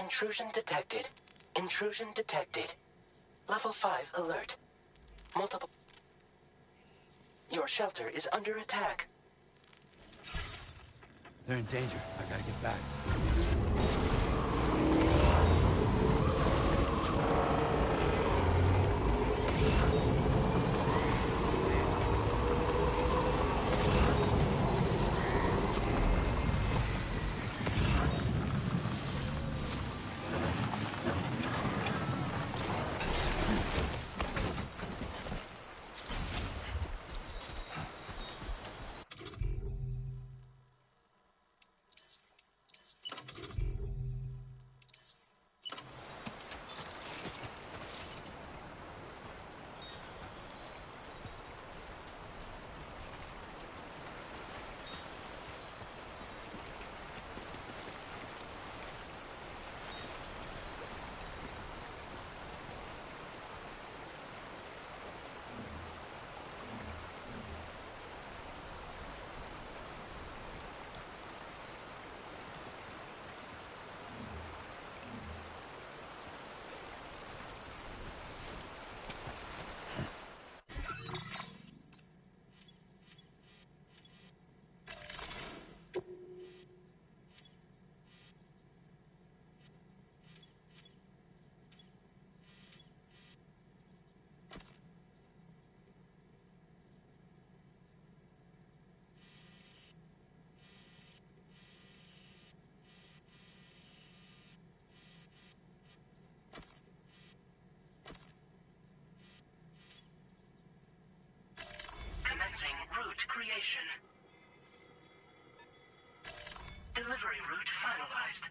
Intrusion detected. Intrusion detected. Level 5 alert. Multiple... Your shelter is under attack. They're in danger. I gotta get back. Commencing route creation. Delivery route finalized.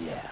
Yeah.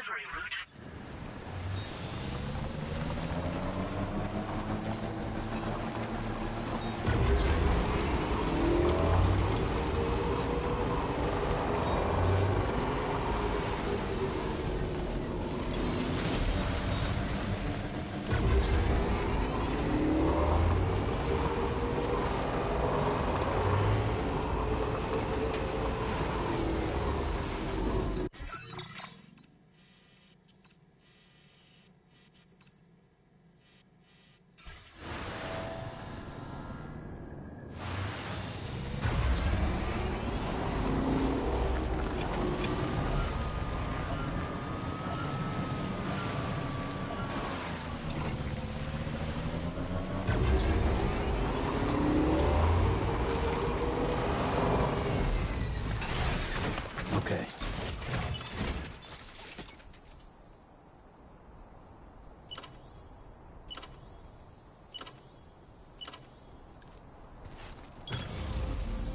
Delivery route. Okay.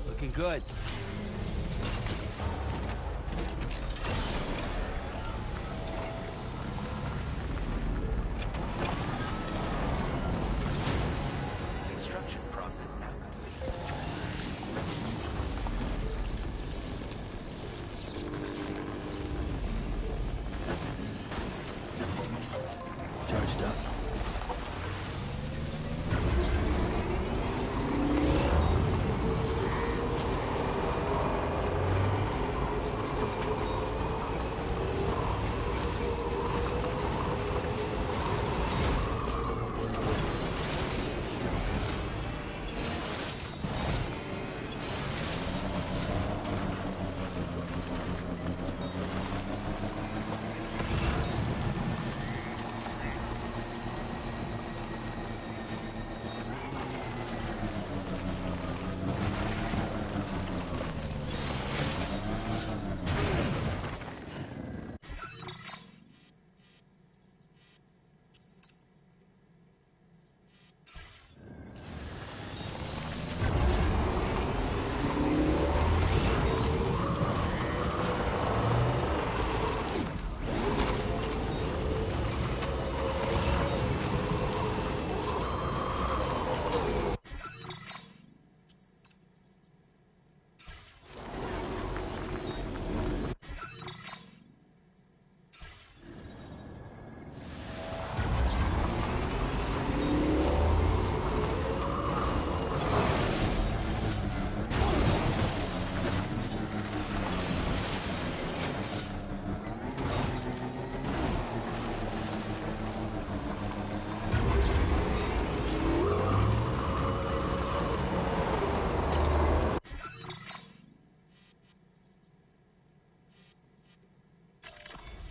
Looking good. Construction process now complete. Charged up.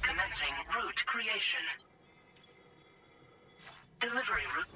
Commencing route creation. Delivery route.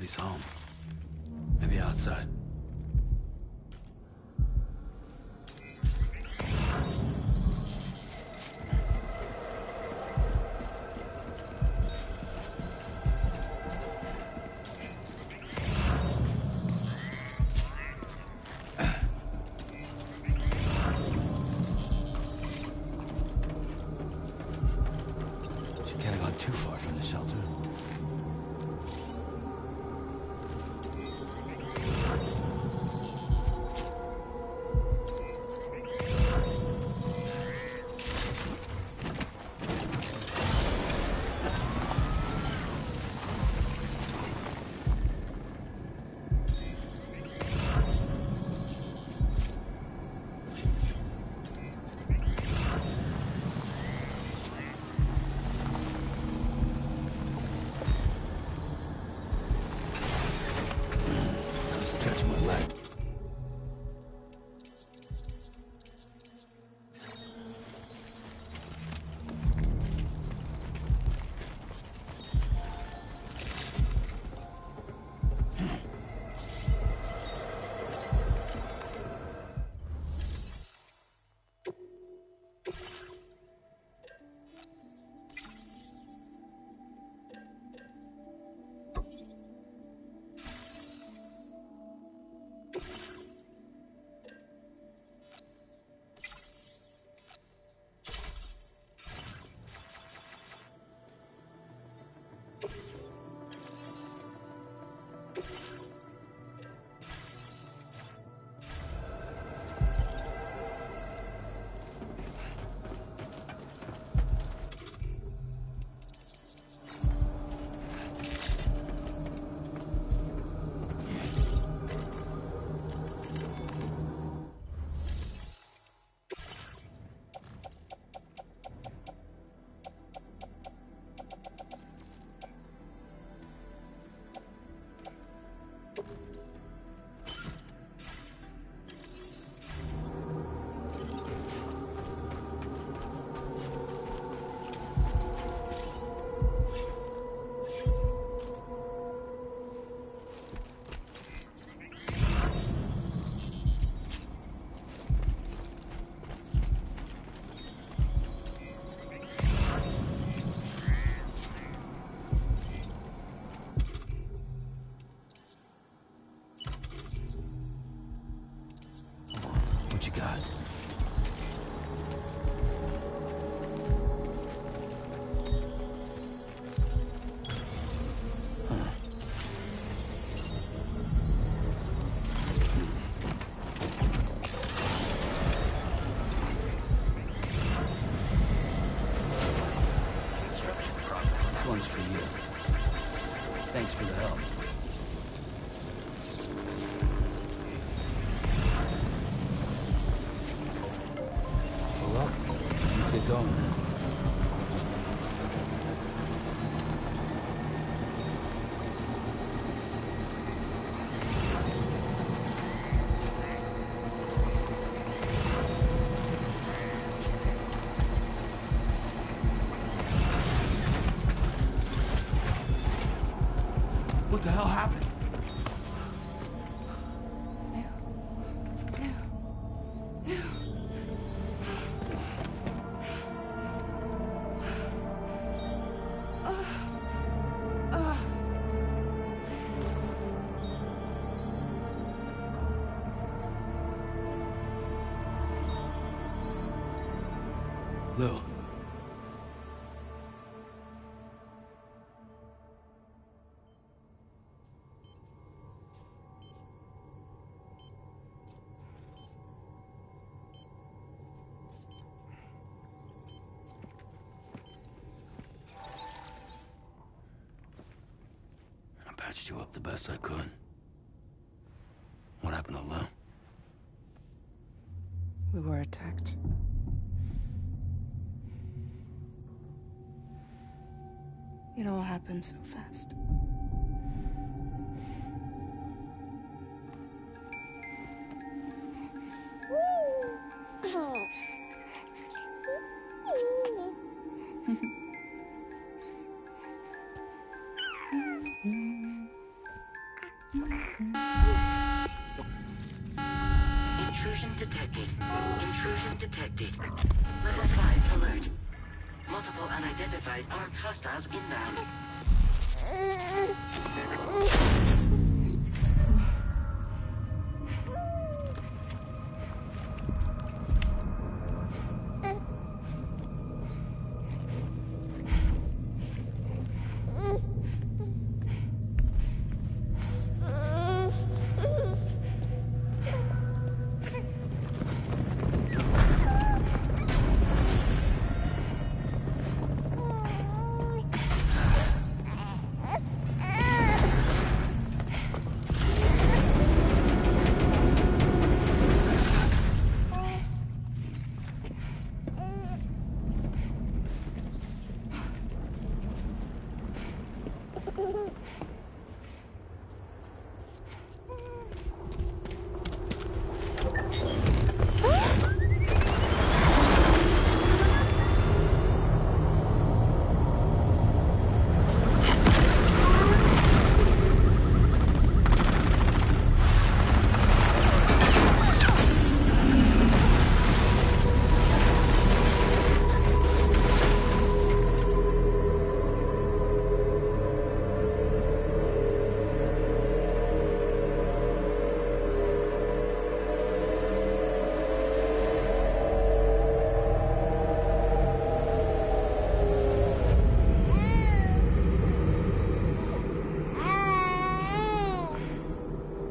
nobody's home. Maybe outside. She can't have gone too far from the shelter. Stretch my leg. What you got? This one's for you. Thanks for the help. Well, let's get going then. What the hell happened? Lou. I patched you up the best I could. What happened to Lou? We were attacked. It all happened so fast. Intrusion detected. Intrusion detected. Level 5 alert. Multiple unidentified armed hostiles inbound.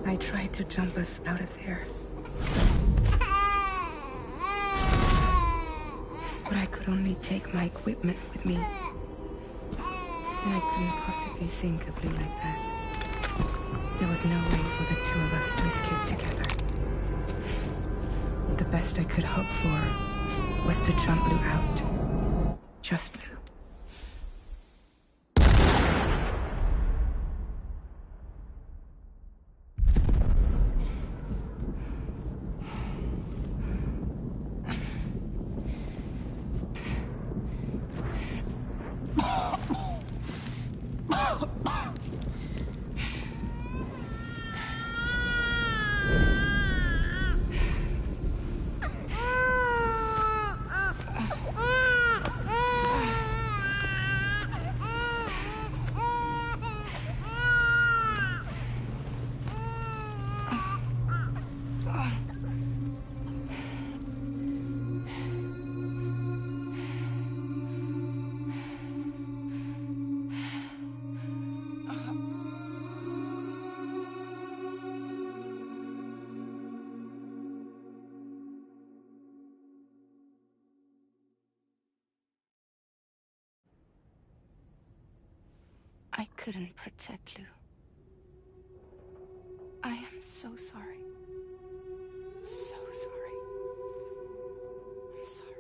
I tried to jump us out of there. But I could only take my equipment with me. And I couldn't possibly think of Lou like that. There was no way for the two of us to escape together. The best I could hope for was to jump Lou out. Just Lou. I couldn't protect Lou. I am so sorry. So sorry. I'm sorry.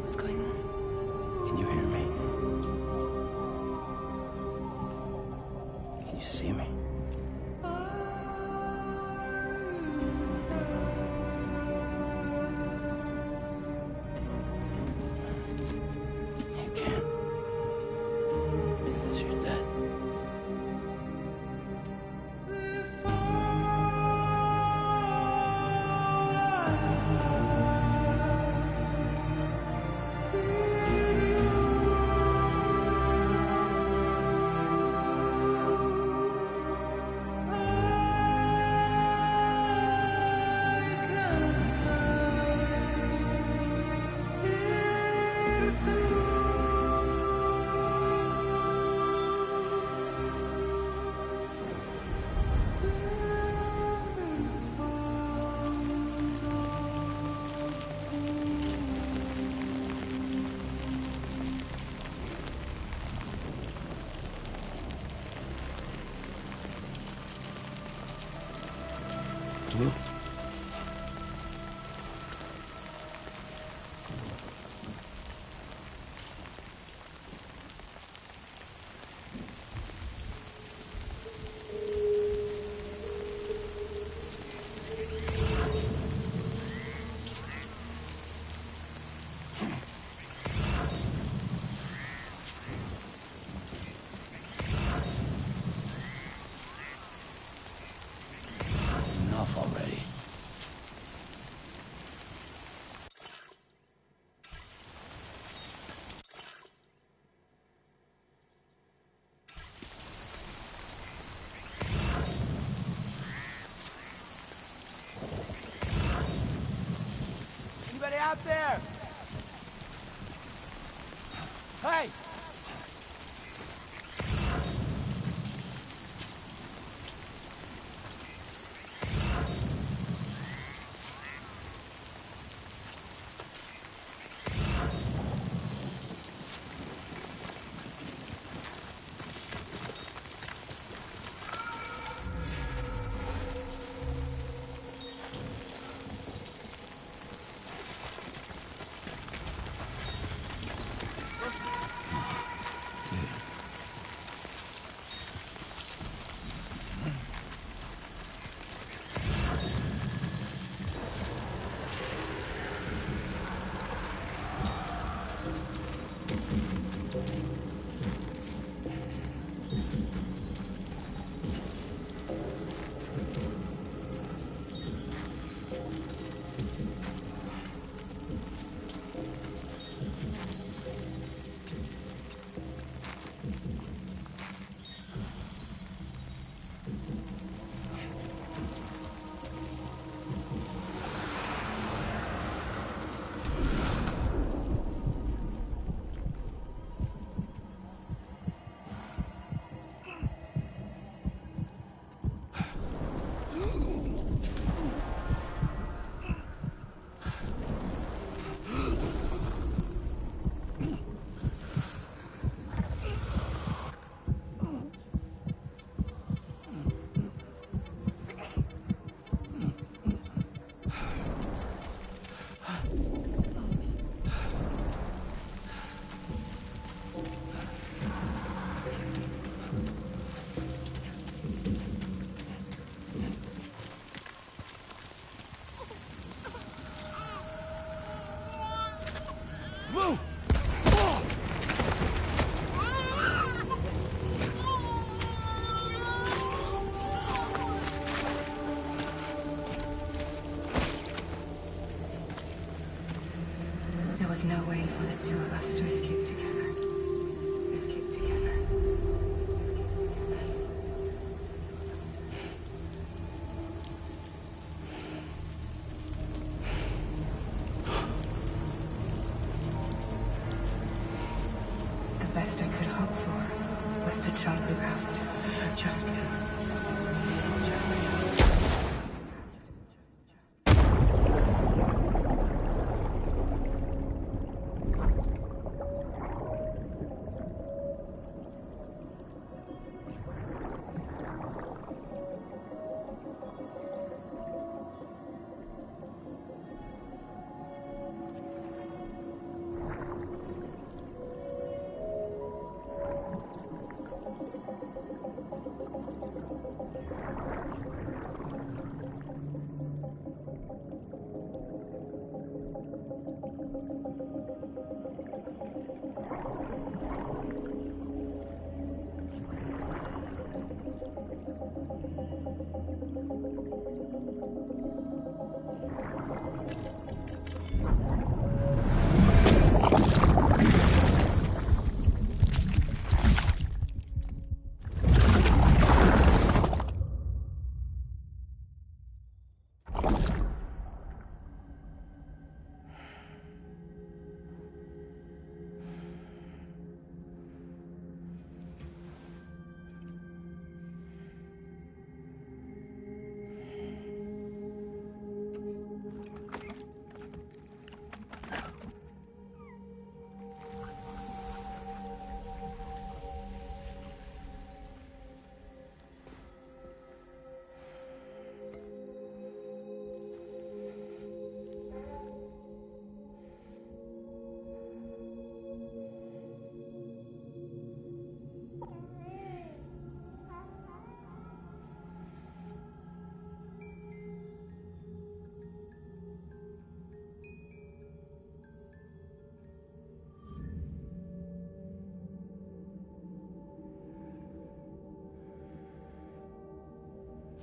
What's going on? Can you hear me? Can you see me? You can't. Because you're dead. comfortable? Enough already. Anybody out there? Hey! Move! There was no way for the two of us to escape together. Escape together. The best I could hope for was to jump without a just live.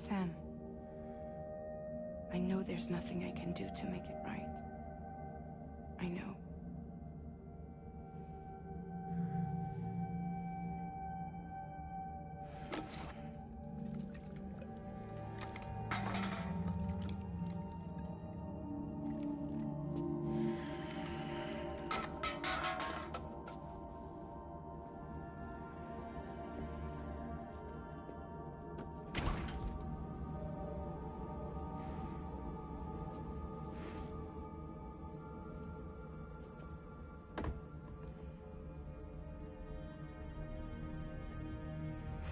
Sam, I know there's nothing I can do to make it right. I know.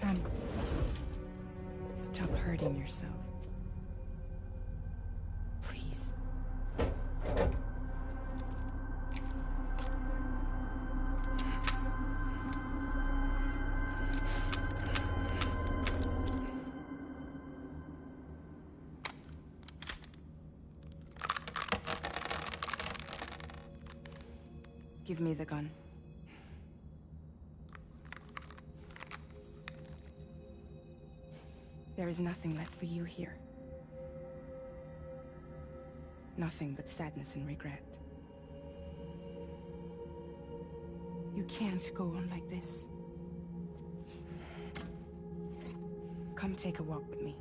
Sam, stop hurting yourself. Please. Give me the gun. There is nothing left for you here. Nothing but sadness and regret. You can't go on like this. Come take a walk with me.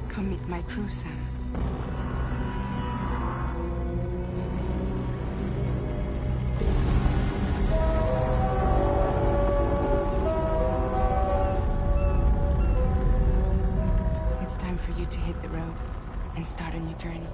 Come meet my crew, Sam. It's time for you to hit the road and start a new journey.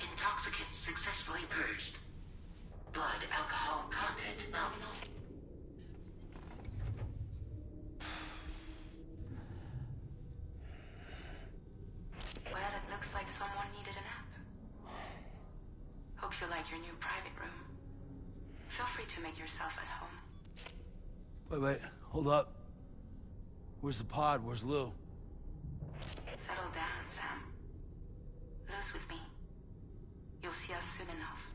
Intoxicants successfully purged. Blood alcohol content nominal. Well, it looks like someone needed a nap. Hope you like your new private room. Feel free to make yourself at home. Wait, hold up. Where's the pod? Where's Lou? Settle down, Sam. Lou's with me. You'll see us soon enough.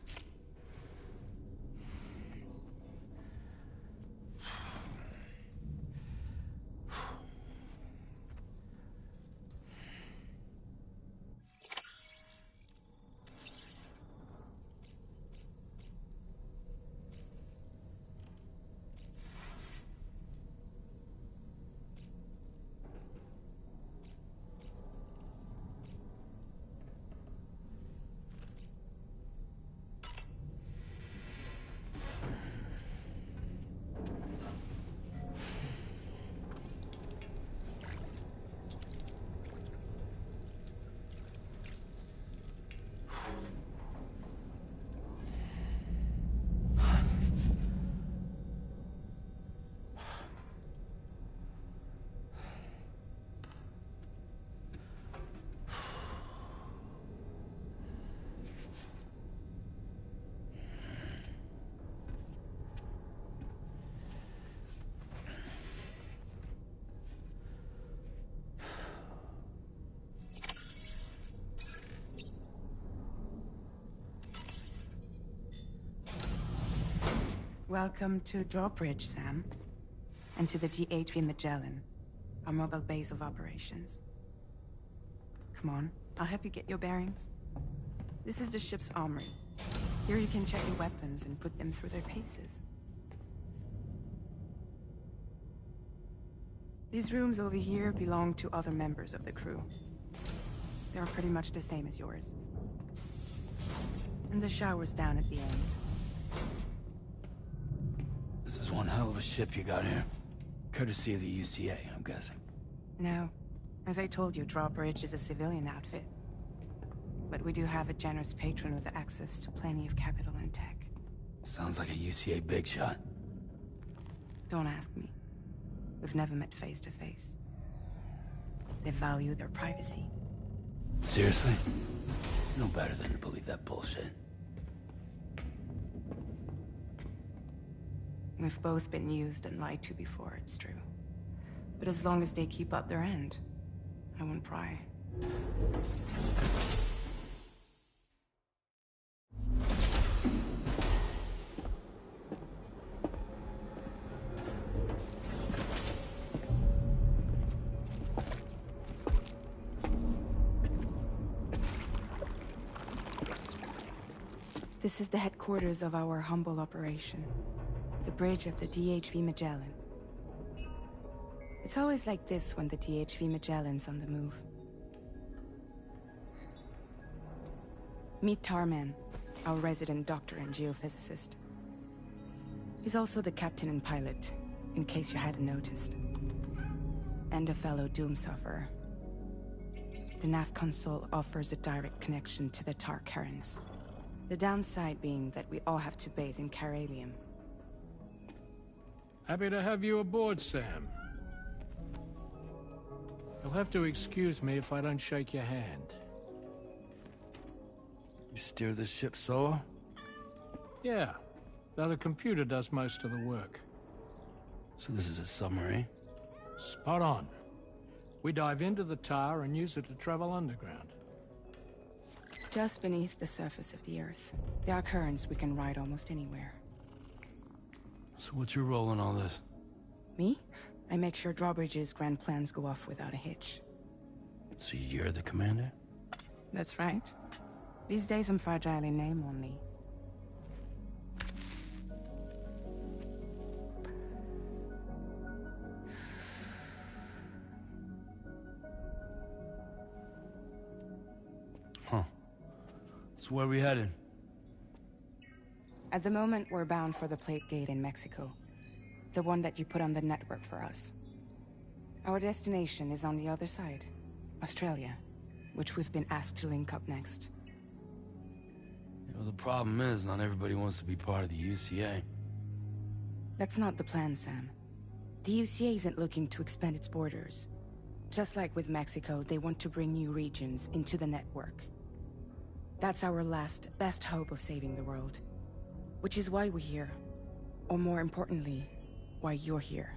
Welcome to Drawbridge, Sam. And to the DHV Magellan, our mobile base of operations. Come on, I'll help you get your bearings. This is the ship's armory. Here you can check your weapons and put them through their paces. These rooms over here belong to other members of the crew. They're pretty much the same as yours. And the shower's down at the end. This is one hell of a ship you got here. Courtesy of the UCA, I'm guessing. No. As I told you, Drawbridge is a civilian outfit. But we do have a generous patron with access to plenty of capital and tech. Sounds like a UCA big shot. Don't ask me. We've never met face to face. They value their privacy. Seriously? No better than to believe that bullshit. We've both been used and lied to before, it's true. But as long as they keep up their end, I won't pry. This is the headquarters of our humble operation. The bridge of the DHV Magellan. It's always like this when the DHV Magellan's on the move. Meet Tarman, our resident doctor and geophysicist. He's also the captain and pilot, in case you hadn't noticed. And a fellow doom sufferer. The nav console offers a direct connection to the tar currents. The downside being that we all have to bathe in caralium. Happy to have you aboard, Sam. You'll have to excuse me if I don't shake your hand. You steer this ship solo? Yeah, though the computer does most of the work. So this is a submarine? Spot on. We dive into the tar and use it to travel underground. Just beneath the surface of the Earth, there are currents we can ride almost anywhere. So what's your role in all this? Me? I make sure Drawbridge's grand plans go off without a hitch. So you're the commander? That's right. These days I'm fragile in name only. Huh. So where are we headed? At the moment, we're bound for the Plate Gate in Mexico. The one that you put on the network for us. Our destination is on the other side, Australia, which we've been asked to link up next. You know, the problem is, not everybody wants to be part of the UCA. That's not the plan, Sam. The UCA isn't looking to expand its borders. Just like with Mexico, they want to bring new regions into the network. That's our last, best hope of saving the world. Which is why we're here. Or more importantly, why you're here.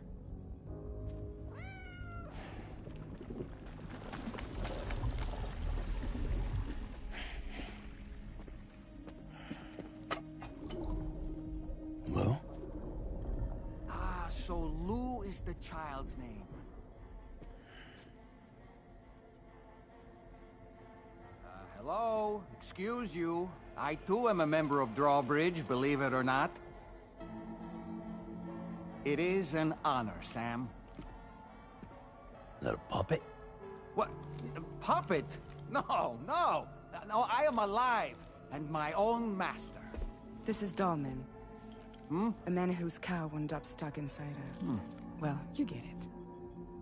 Lou? Ah, so Lou is the child's name. Hello? Excuse you. I too am a member of Drawbridge, believe it or not. It is an honor, Sam. Is that a puppet? What? A puppet? No, no! No, I am alive, and my own master. This is Dahlman. A man whose cow wound up stuck inside a... Well, you get it.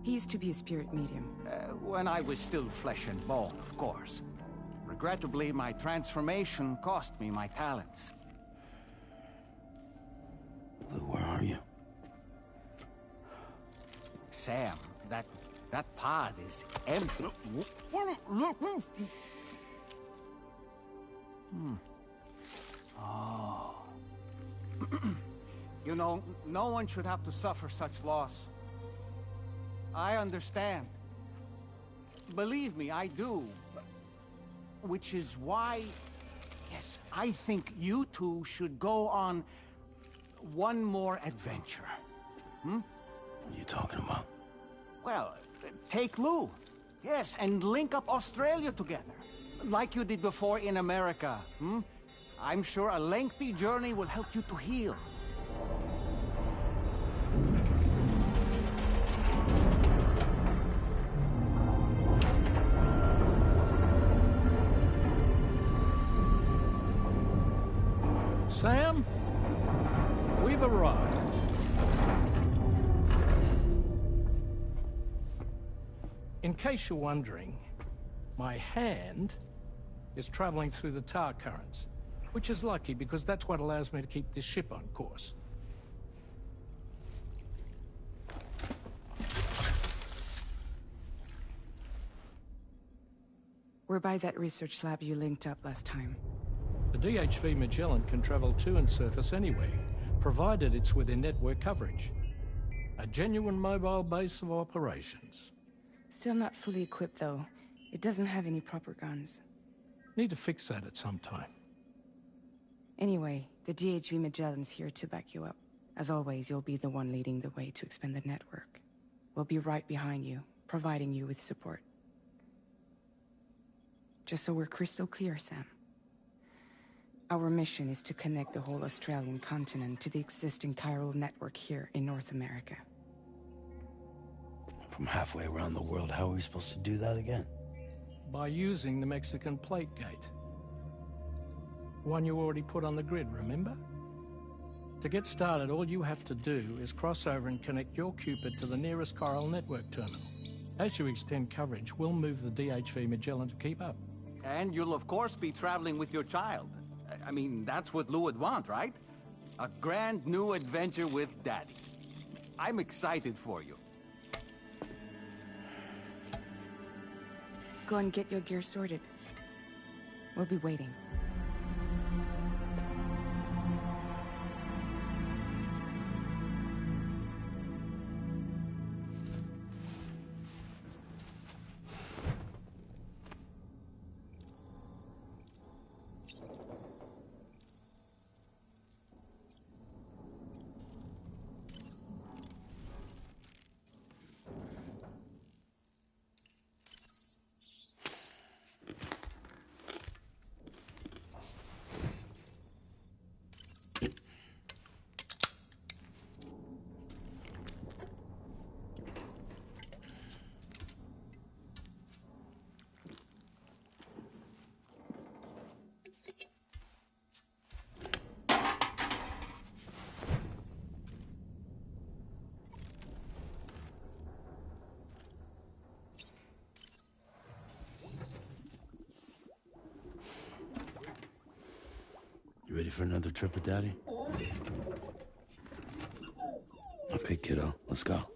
He used to be a spirit medium. When I was still flesh and bone, of course. Regrettably, my transformation cost me my talents. Lou, where are you? Sam, that pod is empty. Oh. You know, no one should have to suffer such loss. I understand. Believe me, I do. Which is why, yes, I think you two should go on one more adventure. What are you talking about? Well, take Lou. Yes, and link up Australia together. Like you did before in America, I'm sure a lengthy journey will help you to heal. Sam, we've arrived. In case you're wondering, my hand is traveling through the tar currents, which is lucky because that's what allows me to keep this ship on course. We're by that research lab you linked up last time. The DHV Magellan can travel to and surface anywhere, provided it's within network coverage. A genuine mobile base of operations. Still not fully equipped, though. It doesn't have any proper guns. Need to fix that at some time. Anyway, the DHV Magellan's here to back you up. As always, you'll be the one leading the way to expand the network. We'll be right behind you, providing you with support. Just so we're crystal clear, Sam. Our mission is to connect the whole Australian continent to the existing chiral network here in North America. From halfway around the world, how are we supposed to do that again? By using the Mexican plate gate. One you already put on the grid, remember? To get started, all you have to do is cross over and connect your Cupid to the nearest chiral network terminal. As you extend coverage, we'll move the DHV Magellan to keep up. And you'll of course be traveling with your child. I mean, that's what Lou would want, right? A grand new adventure with Daddy. I'm excited for you. Go and get your gear sorted. We'll be waiting. You ready for another trip with Daddy? Okay, kiddo, let's go.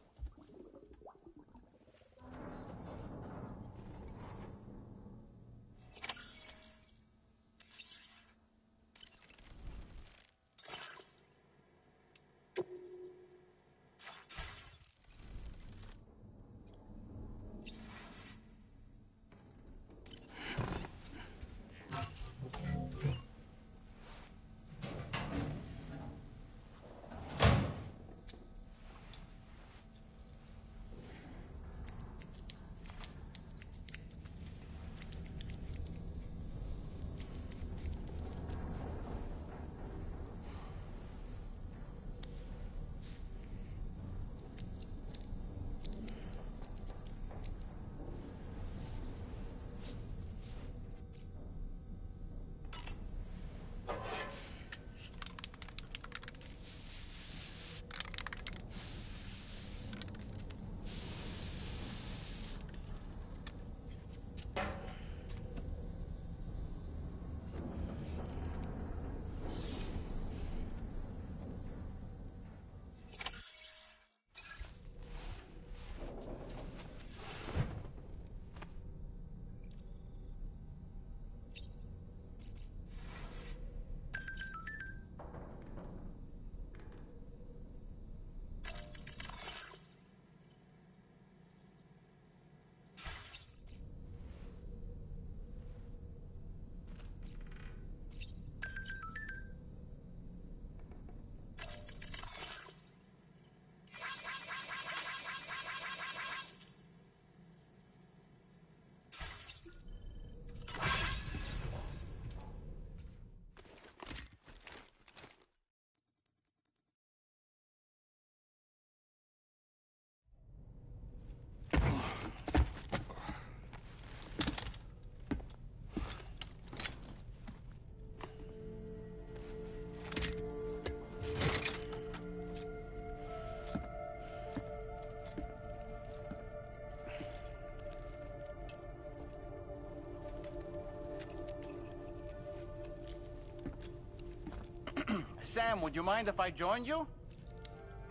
Sam, would you mind if I joined you?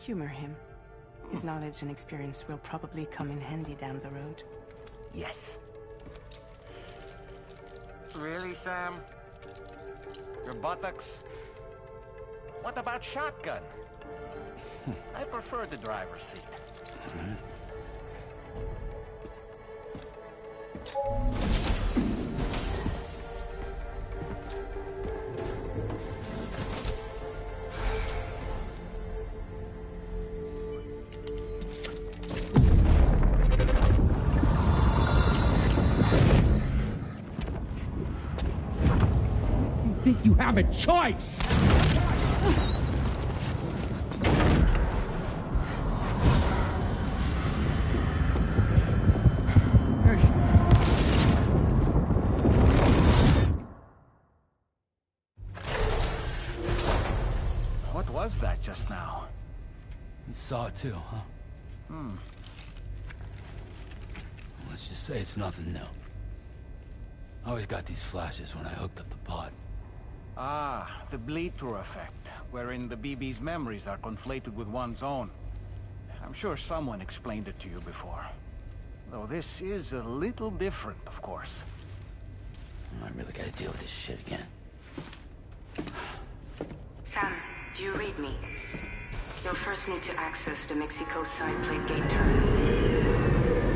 Humor him. His knowledge and experience will probably come in handy down the road. Yes. Really, Sam? Your buttocks? What about shotgun? I prefer the driver's seat. Think you have a choice? What was that just now? You saw it too, huh? Let's just say it's nothing new. I always got these flashes when I hooked up the pod. Ah, the bleed-through effect, wherein the BB's memories are conflated with one's own. I'm sure someone explained it to you before. Though this is a little different, of course. I really gotta deal with this shit again. Sam, do you read me? You'll first need to access the Mexico side plate gate terminal.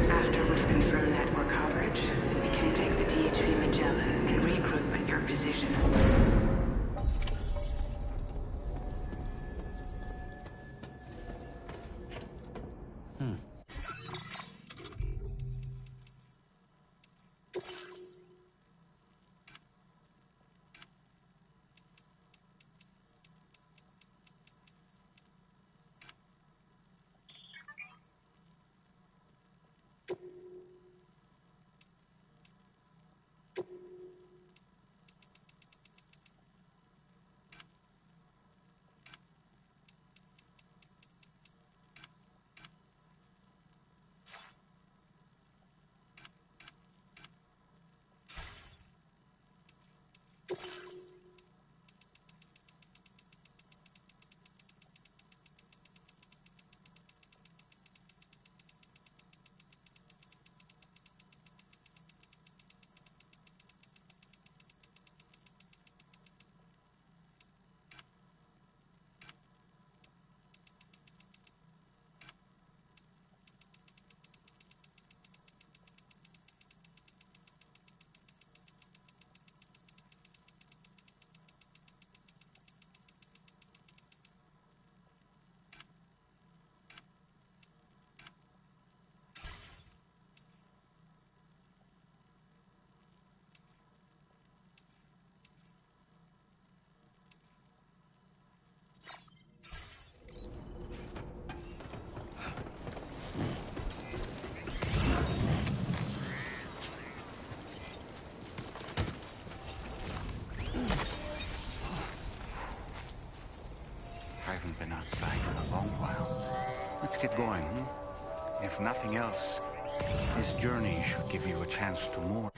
After we've confirmed network coverage, we can take the DHV Magellan and regroup at your position. I haven't been outside in a long while. Let's get going, If nothing else, this journey should give you a chance to more.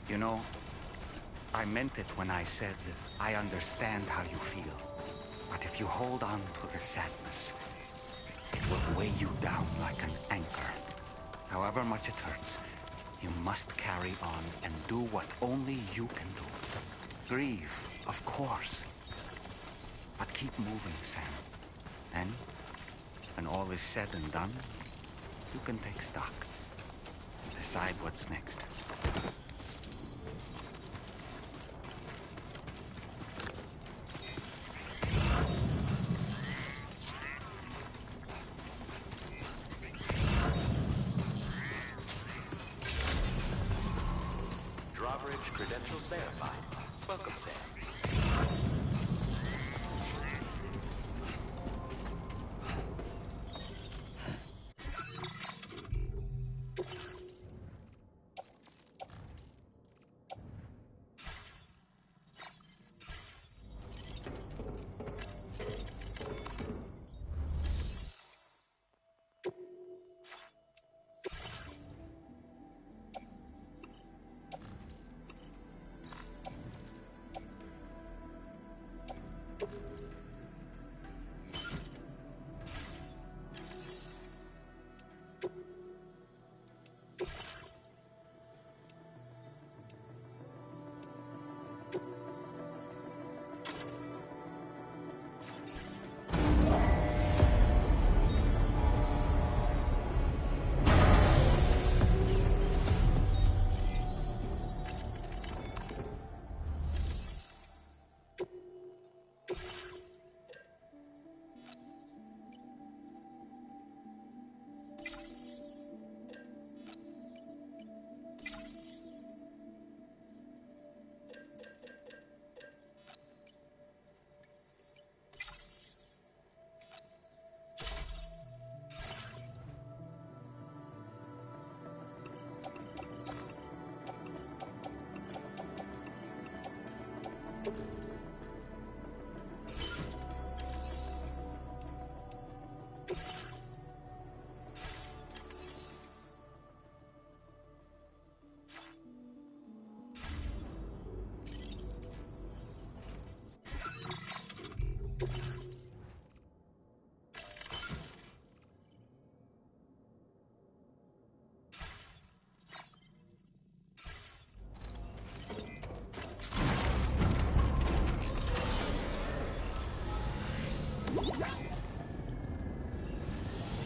You know, I meant it when I said I understand how you feel. But if you hold on to the sadness, it will weigh you down like an anchor. However much it hurts, you must carry on and do what only you can do. Grieve, of course. But keep moving, Sam. And when all is said and done, you can take stock. Decide what's next. Drawbridge credentials verified. Welcome, Sam.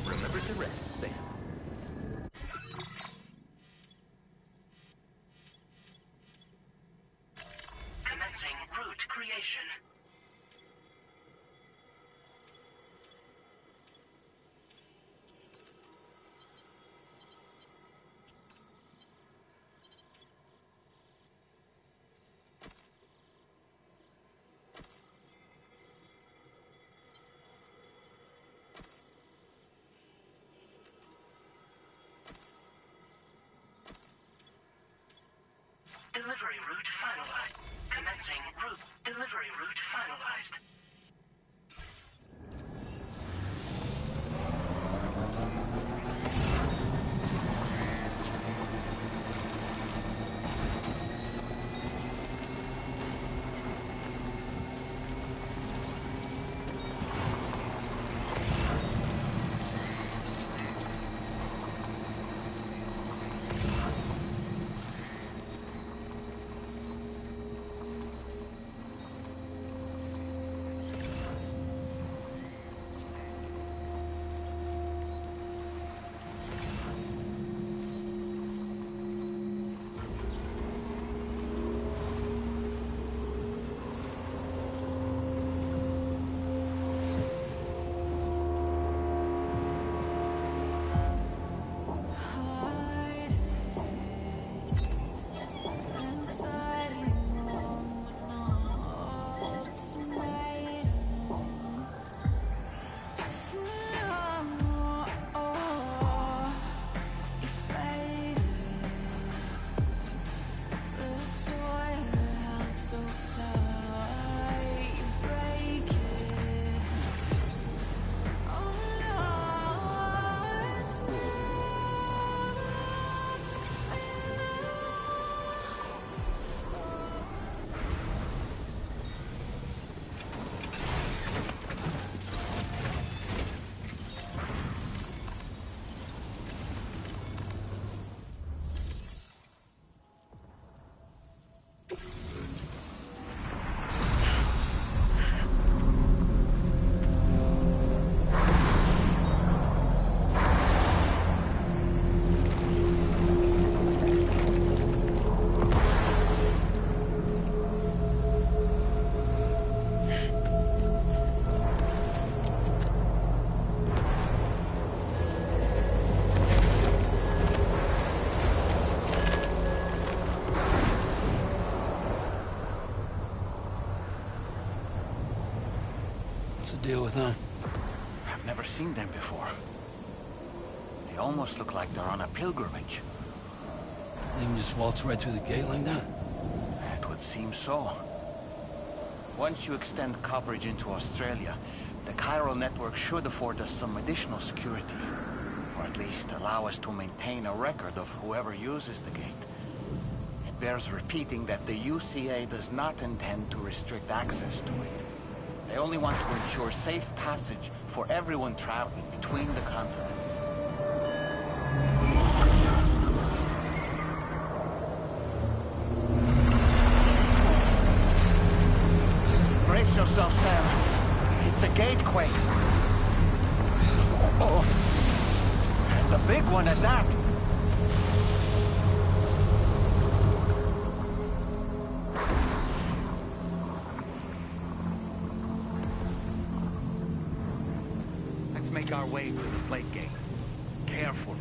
Remember to rest, Sam. Commencing route creation. Delivery route finalized. Commencing route. Delivery route finalized. the deal with them? I've never seen them before. They almost look like they're on a pilgrimage. They can just waltz right through the gate like that? It would seem so. Once you extend coverage into Australia, the chiral network should afford us some additional security. Or at least allow us to maintain a record of whoever uses the gate. It bears repeating that the UCA does not intend to restrict access to it. They only want to ensure safe passage for everyone traveling between the continents. Brace yourself, Sam. It's a gatequake. Oh. And a big one at that. Let's make our way to the plate gate. Carefully.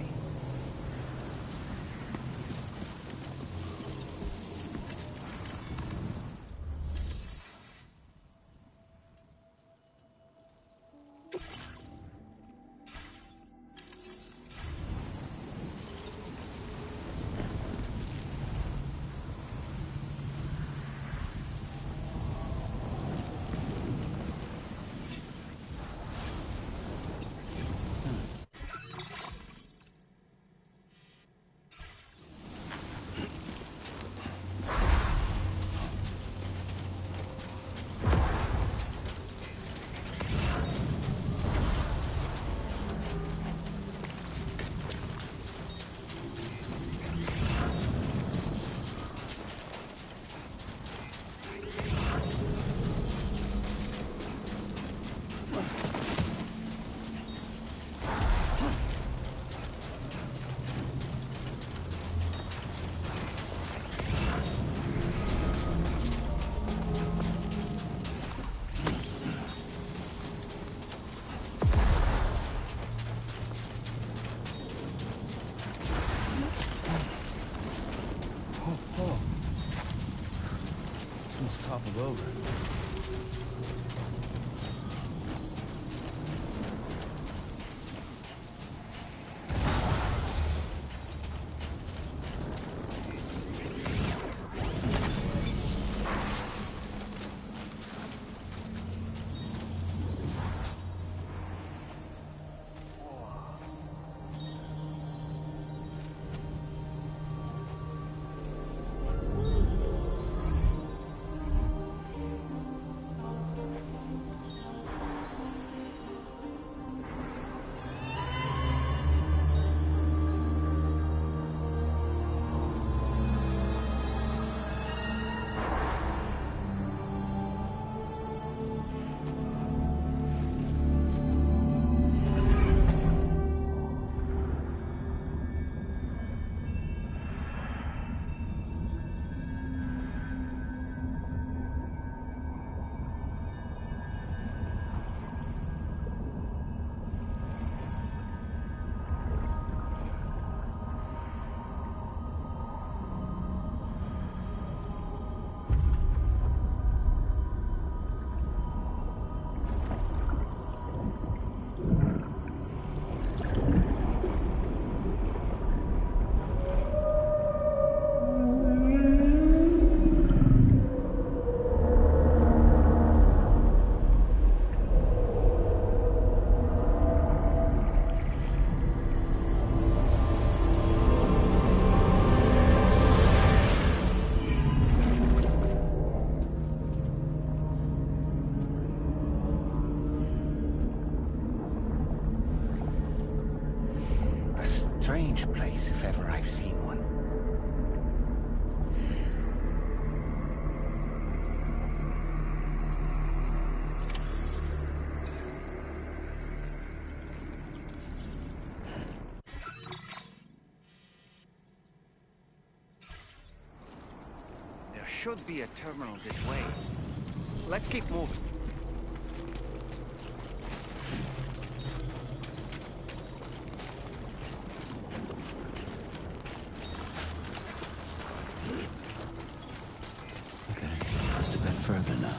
Toppled over. Strange place, if ever I've seen one. There should be a terminal this way. Let's keep moving. Further now.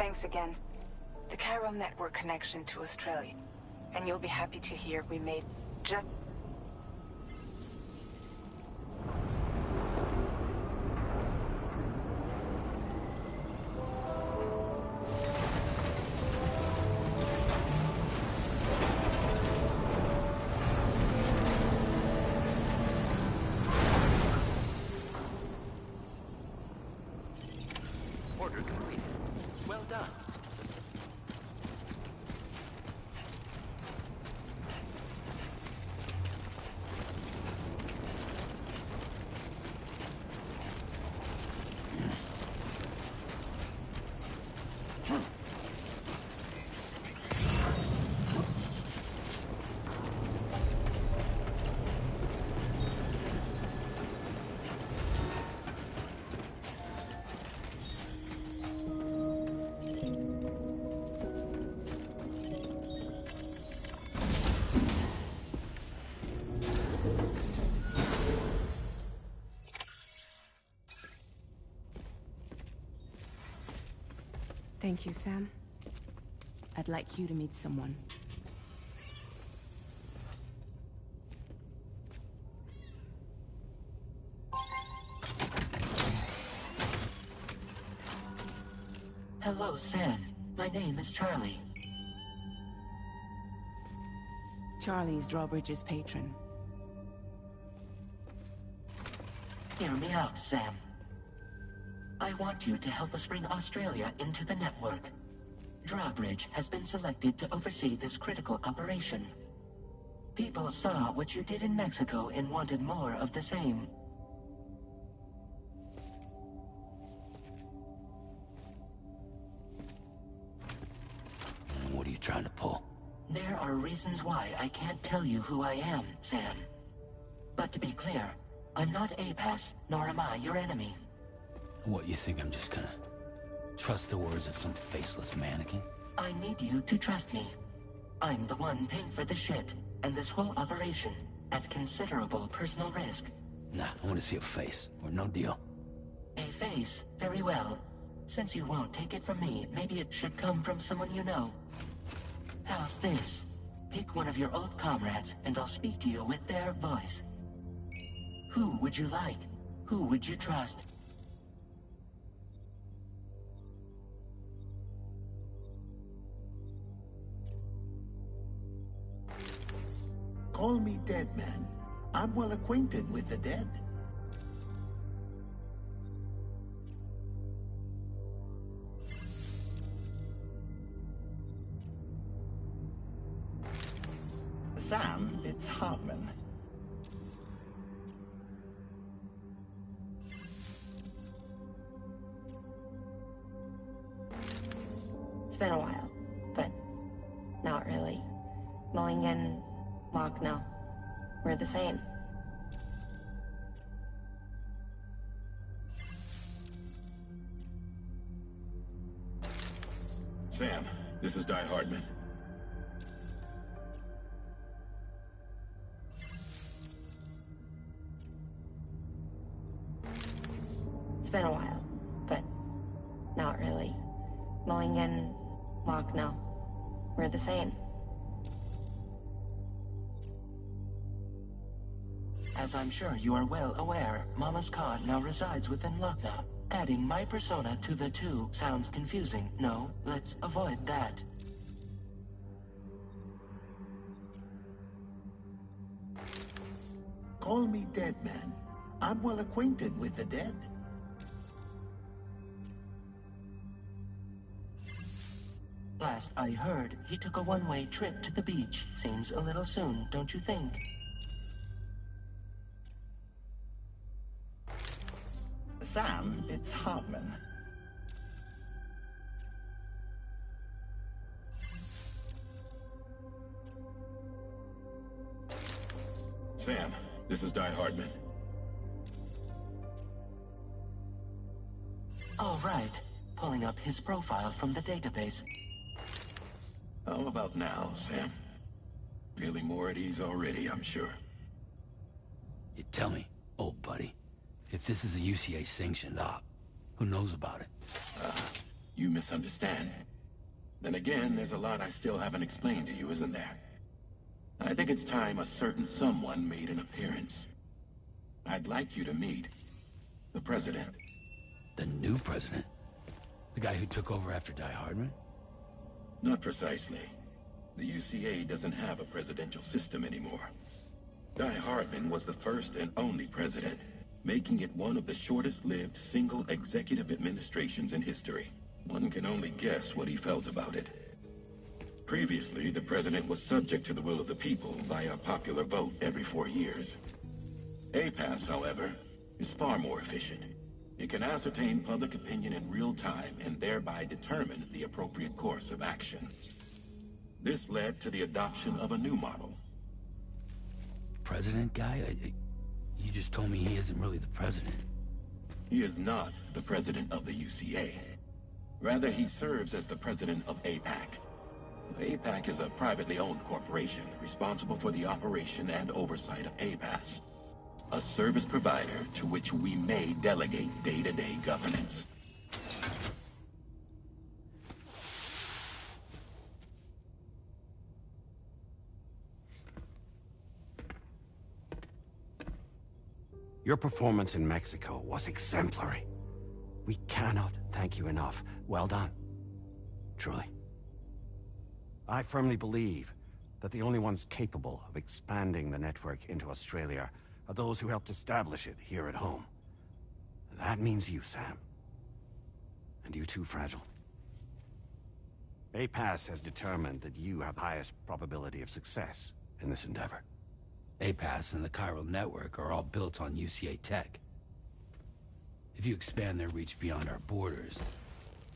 Thanks again. The Chiral network connection to Australia. And you'll be happy to hear we made just... Order completed. Well done. Thank you, Sam. I'd like you to meet someone. Hello, Sam. My name is Charlie. Charlie's Drawbridge's patron. Hear me out, Sam. I want you to help us bring Australia into the network. Drawbridge has been selected to oversee this critical operation. People saw what you did in Mexico and wanted more of the same. What are you trying to pull? There are reasons why I can't tell you who I am, Sam. But to be clear, I'm not APAS, nor am I your enemy. What, you think I'm just gonna trust the words of some faceless mannequin? I need you to trust me. I'm the one paying for the ship, and this whole operation, at considerable personal risk. Nah, I want to see a face, or no deal. A face? Very well. Since you won't take it from me, maybe it should come from someone you know. How's this? Pick one of your old comrades, and I'll speak to you with their voice. Who would you like? Who would you trust? Call me dead, man. I'm well acquainted with the dead. Sam, it's Hartman. It's been a while, but not really. Mulligan, Magna, we're the same. Sam, this is Di Hardman. It's been a while, but not really. Mulligan, Magna, we're the same. As I'm sure you are well aware, Mama's Khan now resides within Lucknow. Adding my persona to the two sounds confusing. No, let's avoid that. Call me dead, man. I'm well acquainted with the dead. Last I heard, he took a one-way trip to the beach. Seems a little soon, don't you think? Sam, it's Hartman. Sam, this is Di Hardman. All right. Pulling up his profile from the database. How about now, Sam? Feeling more at ease already, I'm sure. You tell me, old buddy, if this is a UCA-sanctioned op, who knows about it? You misunderstand. Then again, there's a lot I still haven't explained to you, isn't there? I think it's time a certain someone made an appearance. I'd like you to meet the President. The new president? The guy who took over after Die Hardman? Not precisely. The UCA doesn't have a presidential system anymore. Die Hardman was the first and only president, making it one of the shortest-lived single executive administrations in history. One can only guess what he felt about it. Previously, the president was subject to the will of the people via a popular vote every 4 years. APAS, however, is far more efficient. It can ascertain public opinion in real time and thereby determine the appropriate course of action. This led to the adoption of a new model. President guy? You just told me he isn't really the president. He is not the president of the UCA. Rather, he serves as the president of APAC. APAC is a privately owned corporation responsible for the operation and oversight of APAS, a service provider to which we may delegate day-to-day governance. Your performance in Mexico was exemplary. We cannot thank you enough. Well done. Truly. I firmly believe that the only ones capable of expanding the network into Australia are those who helped establish it here at home. That means you, Sam. And you too, Fragile. APAS has determined that you have the highest probability of success in this endeavor. APAS and the chiral network are all built on UCA tech. If you expand their reach beyond our borders,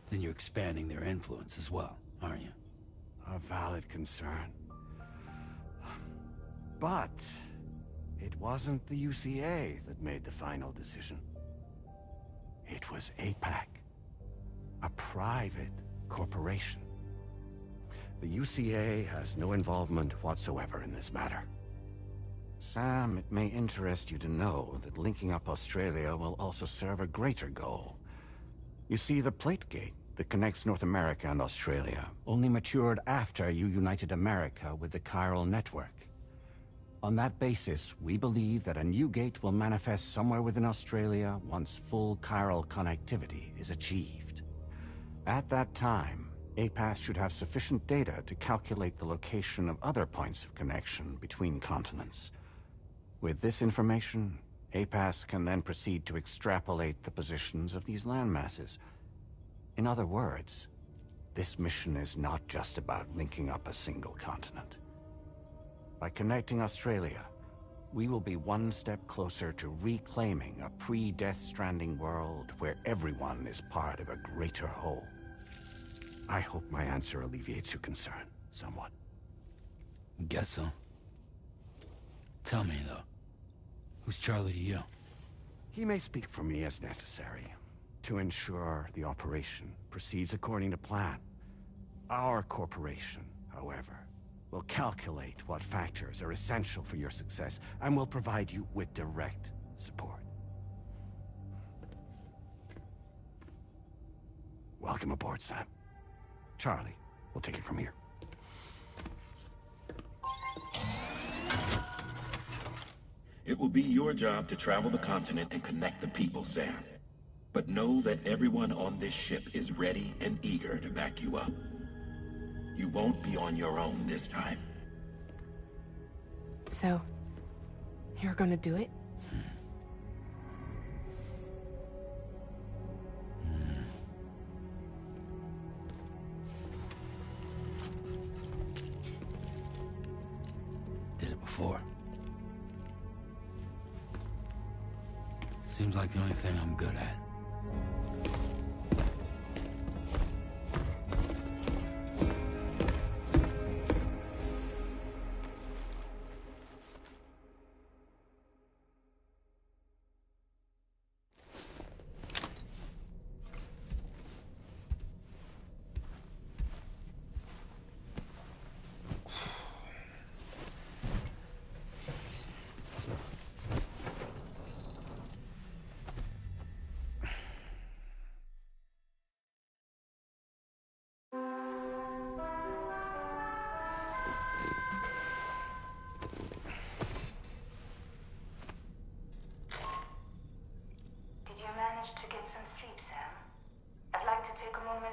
then you're expanding their influence as well, aren't you? A valid concern. But it wasn't the UCA that made the final decision. It was APAC, a private corporation. The UCA has no involvement whatsoever in this matter. Sam, it may interest you to know that linking up Australia will also serve a greater goal. You see, the plate gate that connects North America and Australia only matured after you united America with the chiral network. On that basis, we believe that a new gate will manifest somewhere within Australia once full chiral connectivity is achieved. At that time, APAS should have sufficient data to calculate the location of other points of connection between continents. With this information, APAS can then proceed to extrapolate the positions of these landmasses. In other words, this mission is not just about linking up a single continent. By connecting Australia, we will be one step closer to reclaiming a pre-Death Stranding world where everyone is part of a greater whole. I hope my answer alleviates your concern somewhat. Guess so. Tell me, though. Who's Charlie to you? He may speak for me as necessary to ensure the operation proceeds according to plan. Our corporation, however, will calculate what factors are essential for your success and will provide you with direct support. Welcome aboard, Sam. Charlie, we'll take it from here. It will be your job to travel the continent and connect the people, Sam. But know that everyone on this ship is ready and eager to back you up. You won't be on your own this time. So, you're gonna do it? Did it before. Seems like the only thing I'm good at.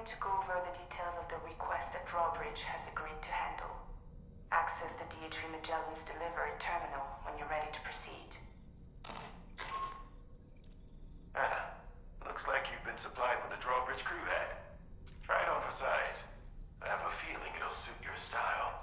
going to go over the details of the request that Drawbridge has agreed to handle. Access the DHV Magellan's delivery terminal when you're ready to proceed. Looks like you've been supplied with a Drawbridge crew head. Try it on for size. I have a feeling it'll suit your style.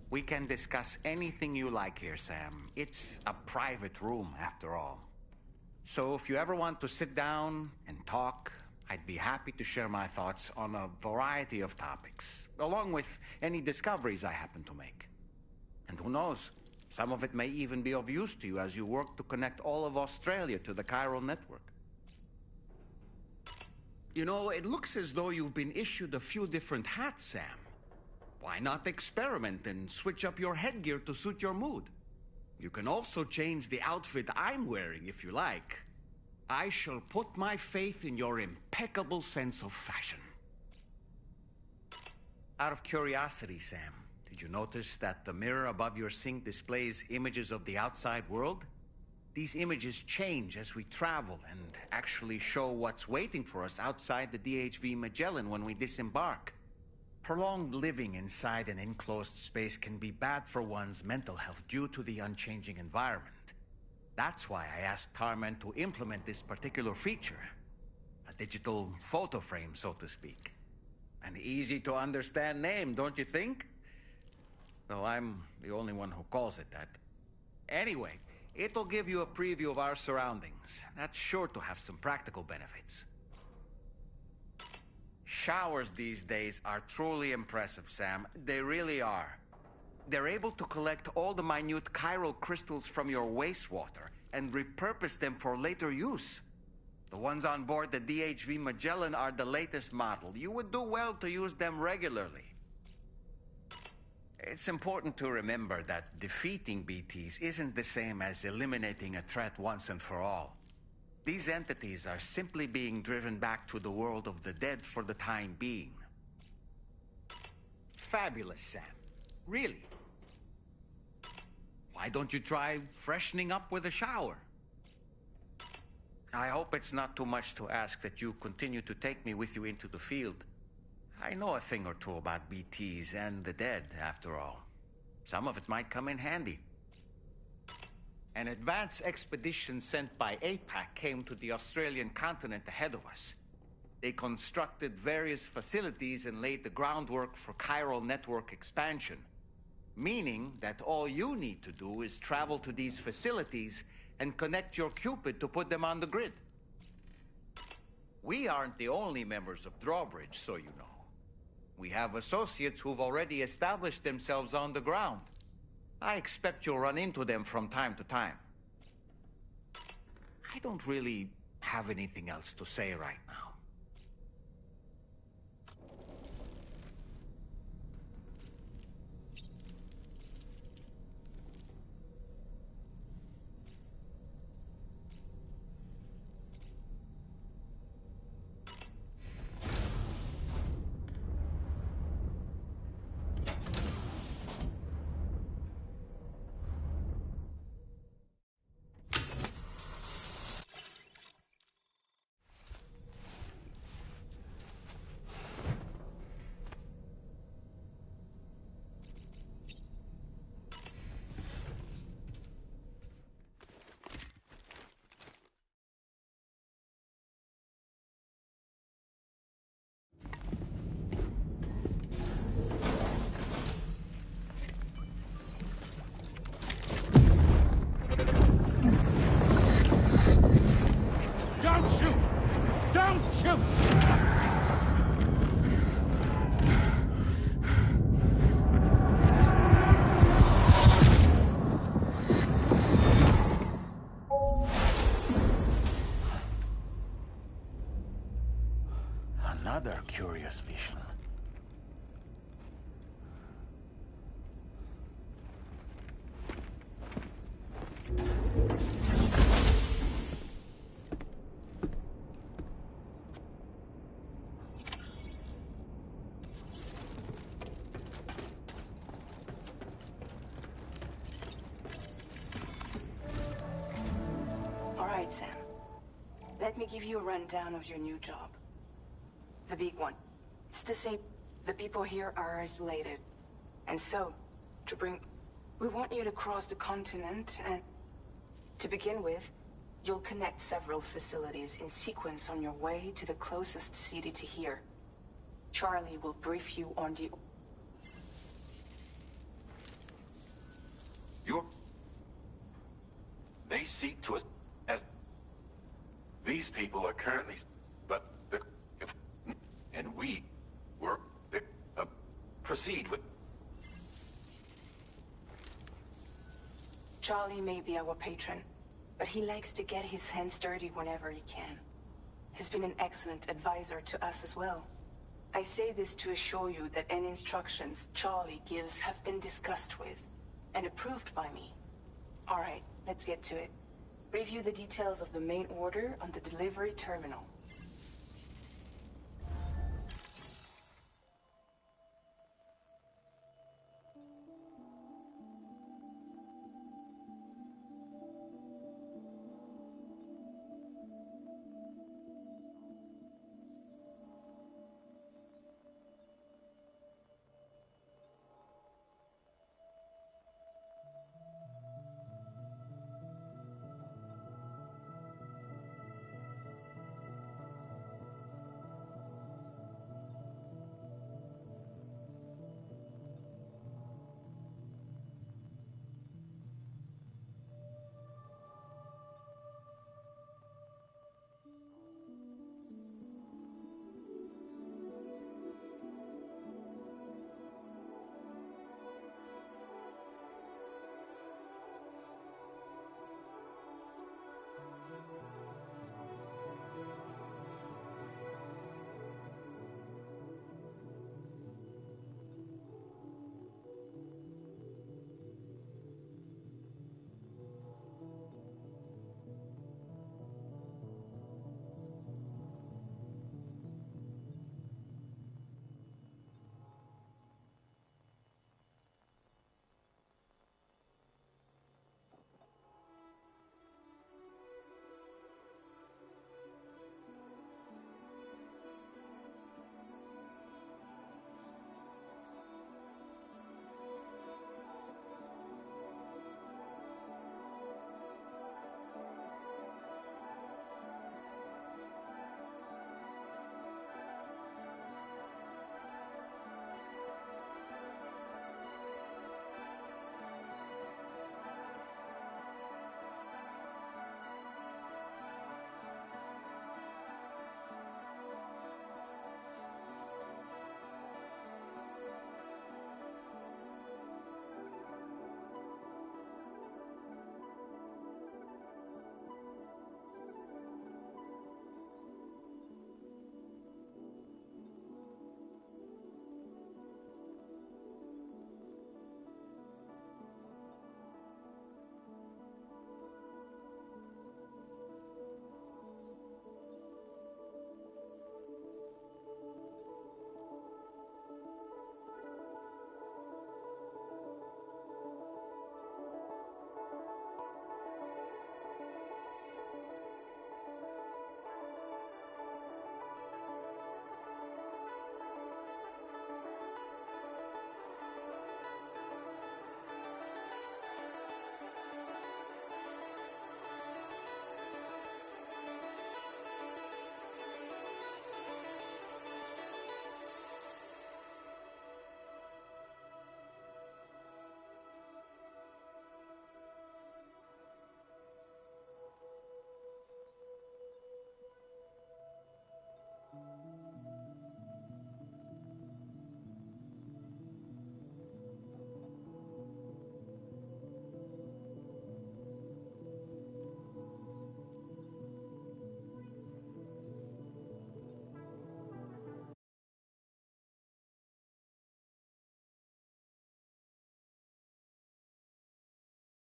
We can discuss anything you like here, Sam. It's a private room, after all. So if you ever want to sit down and talk, I'd be happy to share my thoughts on a variety of topics, along with any discoveries I happen to make. And who knows, some of it may even be of use to you as you work to connect all of Australia to the chiral network. You know, it looks as though you've been issued a few different hats, Sam. Why not experiment and switch up your headgear to suit your mood? You can also change the outfit I'm wearing if you like. I shall put my faith in your impeccable sense of fashion. Out of curiosity, Sam, did you notice that the mirror above your sink displays images of the outside world? These images change as we travel and actually show what's waiting for us outside the DHV Magellan when we disembark. Prolonged living inside an enclosed space can be bad for one's mental health due to the unchanging environment. That's why I asked Tarman to implement this particular feature. A digital photo frame, so to speak. An easy-to-understand name, don't you think? Though I'm the only one who calls it that. Anyway, it'll give you a preview of our surroundings. That's sure to have some practical benefits. Showers these days are truly impressive, Sam. They really are. They're able to collect all the minute chiral crystals from your wastewater and repurpose them for later use. The ones on board the DHV Magellan are the latest model. You would do well to use them regularly. It's important to remember that defeating BTs isn't the same as eliminating a threat once and for all. These entities are simply being driven back to the world of the dead for the time being. Fabulous, Sam. Really. Why don't you try freshening up with a shower? I hope it's not too much to ask that you continue to take me with you into the field. I know a thing or two about BTs and the dead, after all. Some of it might come in handy. An advance expedition sent by APAC came to the Australian continent ahead of us. They constructed various facilities and laid the groundwork for chiral network expansion. Meaning that all you need to do is travel to these facilities and connect your Cupid to put them on the grid. We aren't the only members of Drawbridge, so you know. We have associates who've already established themselves on the ground. I expect you'll run into them from time to time. I don't really have anything else to say right now. Another curious vision. All right, Sam. Let me give you a rundown of your new job. The big one. It's to say, the people here are isolated. And so, we want you to cross the continent and... To begin with, you'll connect several facilities in sequence on your way to the closest city to here. Charlie will brief you on the... They seek to us as... These people are currently... But the... And we were... proceed with... Charlie may be our patron, but he likes to get his hands dirty whenever he can. He's been an excellent advisor to us as well. I say this to assure you that any instructions Charlie gives have been discussed with and approved by me. All right, let's get to it. Review the details of the main order on the delivery terminal.